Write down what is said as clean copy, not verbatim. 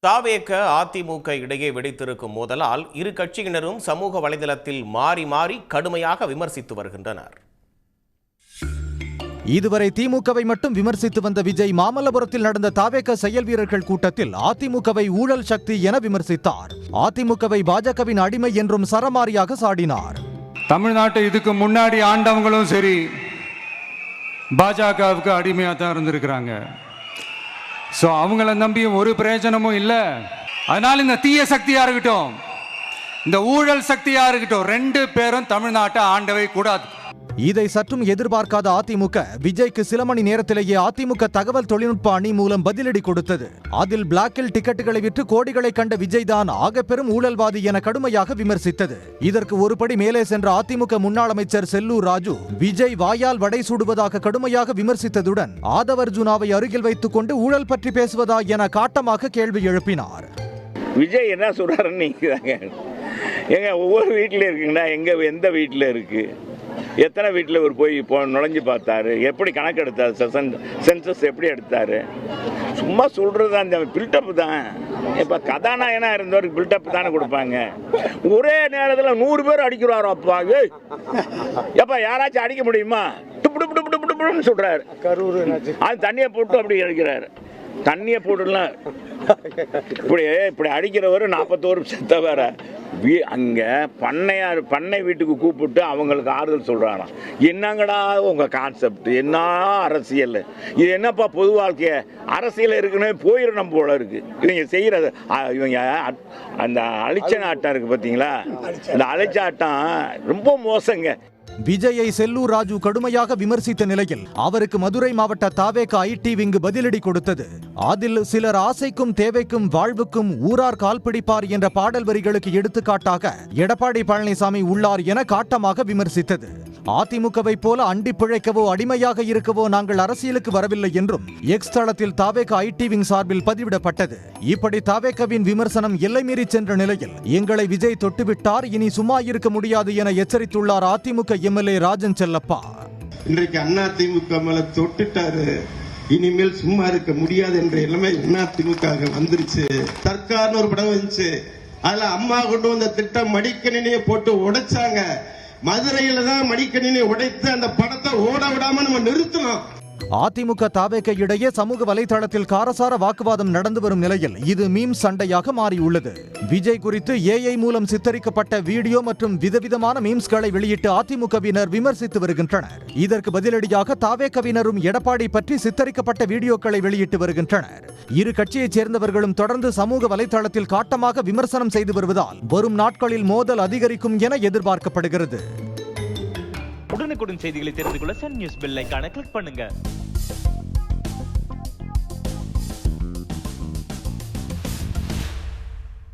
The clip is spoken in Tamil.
தாவேக அதிமுக இடையே வெடித்திருக்கும் மோதலால் இரு கட்சியினரும் சமூக வலைதளத்தில் மாறி மாறி கடுமையாக விமர்சித்து வருகின்றனர். இதுவரை திமுகவை மட்டும் விமர்சித்து வந்த விஜய் மாமல்லபுரத்தில் நடந்த தாவேக செயல் வீரர்கள் கூட்டத்தில் அதிமுகவை ஊழல் சக்தி என விமர்சித்தார். அதிமுகவை பாஜகவின் அடிமை என்றும் சரமாரியாக சாடினார். தமிழ்நாட்டை இதுக்கு முன்னாடி ஆண்டவங்களும் சரி பாஜகவுக்கு அடிமையா தான் இருந்திருக்கிறாங்க. ஸோ அவங்கள நம்பியும் ஒரு பிரயோஜனமும் இல்லை. அதனால இந்த தீய சக்தியா இருக்கட்டும், இந்த ஊழல் சக்தியா இருக்கட்டும், ரெண்டு பேரும் தமிழ்நாட்டை ஆண்டவை கூடாது. இதை சற்றும் எதிர்பார்க்காத அதிமுக விஜய்க்கு சில மணி நேரத்திலேயே அதிமுக தகவல் தொழில்நுட்ப அணி மூலம் பதிலடி கொடுத்தது. அதில் பிளாக்கில் டிக்கெட்டுகளை விற்று கோடிகளை கண்ட விஜய் தான் ஆக பெரும் ஊழல்வாதி என கடுமையாக விமர்சித்தது. இதற்கு ஒருபடி மேலே சென்ற அதிமுக முன்னாள் அமைச்சர் செல்லூர் ராஜு விஜய் வாயால் வடை சுடுவதாக கடுமையாக விமர்சித்ததுடன் ஆதவர்ஜுனாவை அருகில் வைத்துக் கொண்டு ஊழல் பற்றி பேசுவதா என காட்டமாக கேள்வி எழுப்பினார். விஜய் என்ன சொல்றாருன்னு நினைக்கிறாங்க. எங்க ஒவ்வொரு வீட்டில் இருக்குங்கண்ணா, எந்த வீட்டில் இருக்கு, எத்தனை வீட்டில் ஒரு போய் நுழைஞ்சு பார்த்தாரு, எப்படி கணக்கு எடுத்தாரு, சென்சஸ் எப்படி எடுத்தாரு, சும்மா சொல்றது அந்த பில்டப் தான். இப்போ கதாநாயகனா இருந்தவருக்கு பில்டப் தானே கொடுப்பாங்க. ஒரே நேரத்தில் 100 பேர் அடிக்கிறாரோ அப்பா. எப்பா யாராச்சும் அடிக்க முடியுமா? டுப்புன்னு சொல்றாரு. அது தண்ணியை போட்டு அப்படி அடிக்கிறாரு. தண்ணியை போட்டுலாம் இப்படி அடிக்கிறவர் 41 செத்த வேற. அங்க பண்ணை வீட்டுக்கு கூப்பிட்டு அவங்களுக்கு ஆறுதல் சொல்றாராம். என்னங்கடா உங்க கான்செப்ட், என்ன அரசியல் இது, என்னப்பா பொது வாழ்க்கைய அரசியல் இருக்குன்னு போயிடணும் போல இருக்கு. இவங்க செய்யறது இவங்க அந்த அழிச்ச இருக்கு பார்த்தீங்களா, அந்த அழிச்ச ஆட்டம் ரொம்ப மோசங்க. விஜயை செல்லூர் ராஜு கடுமையாக விமர்சித்த நிலையில் அவருக்கு மதுரை மாவட்ட தாவேக ஐடி விங்கு பதிலடி கொடுத்தது. அதில் சிலர் ஆசைக்கும் தேவைக்கும் வாழ்வுக்கும் ஊரார் கால் பிடிப்பார் என்ற பாடல் வரிகளுக்கு எடுத்துக்காட்டாக எடப்பாடி பழனிசாமி உள்ளார் என காட்டமாக விமர்சித்தது. அதிமுகவை போல அண்டி பிழைக்கவோ அடிமையாக இருக்கவோ நாங்கள் அரசியலுக்கு வரவில்லை என்றும் எக்ஸ் தளத்தில் தாவேக ஐடி விங் சார்பில் பதிவிடப்பட்டது. இப்படி தாவேகவின் விமர்சனம் எல்லை மீறி சென்ற நிலையில் எங்களை விஜய் தொட்டுவிட்டார், இனி சும்மா இருக்க முடியாது என எச்சரித்துள்ளார் அதிமுக எம்எல்ஏ ராஜன் செல்லப்பா. இன்றைக்கு அதிமுக மேல தொட்டுட்டாரு, இனிமேல் சும்மா இருக்க முடியாது என்ற எல்லாமே அதிமுக வந்துருச்சு. சர்க்கார்னு ஒரு படம் வந்துச்சு, அதுல அம்மா கொண்டு வந்த திட்டம் மடிக்கணினியை போட்டு உடைச்சாங்க. மதுரையில தான் மடிக்கணினி உடைத்து அந்த படத்தை ஓட விடாம நம்ம நிறுத்தணும். அதிமுக தாவேக இடையே சமூக வலைதளத்தில் காரசார வாக்குவாதம் நடந்து வரும் நிலையில் இது மீம் சண்டையாக மாறியுள்ளது. விஜய் குறித்து ஏஐ மூலம் சித்தரிக்கப்பட்ட வீடியோ மற்றும் விதவிதமான மீம்ஸ்களை வெளியிட்டு அதிமுகவினர் விமர்சித்து வருகின்றனர். இதற்கு பதிலடியாக தாவேகவினரும் எடப்பாடி பற்றி சித்தரிக்கப்பட்ட வீடியோக்களை வெளியிட்டு வருகின்றனர். இரு கட்சியைச் சேர்ந்தவர்களும் தொடர்ந்து சமூக வலைதளத்தில் காட்டமாக விமர்சனம் செய்து வருவதால் வரும் நாட்களில் மோதல் அதிகரிக்கும் என எதிர்பார்க்கப்படுகிறது. உடனுக்குடன் செய்திகளை தெரிந்து கொள்ள சன் நியூஸ் பெல் ஐகானை கிளிக் பண்ணுங்க.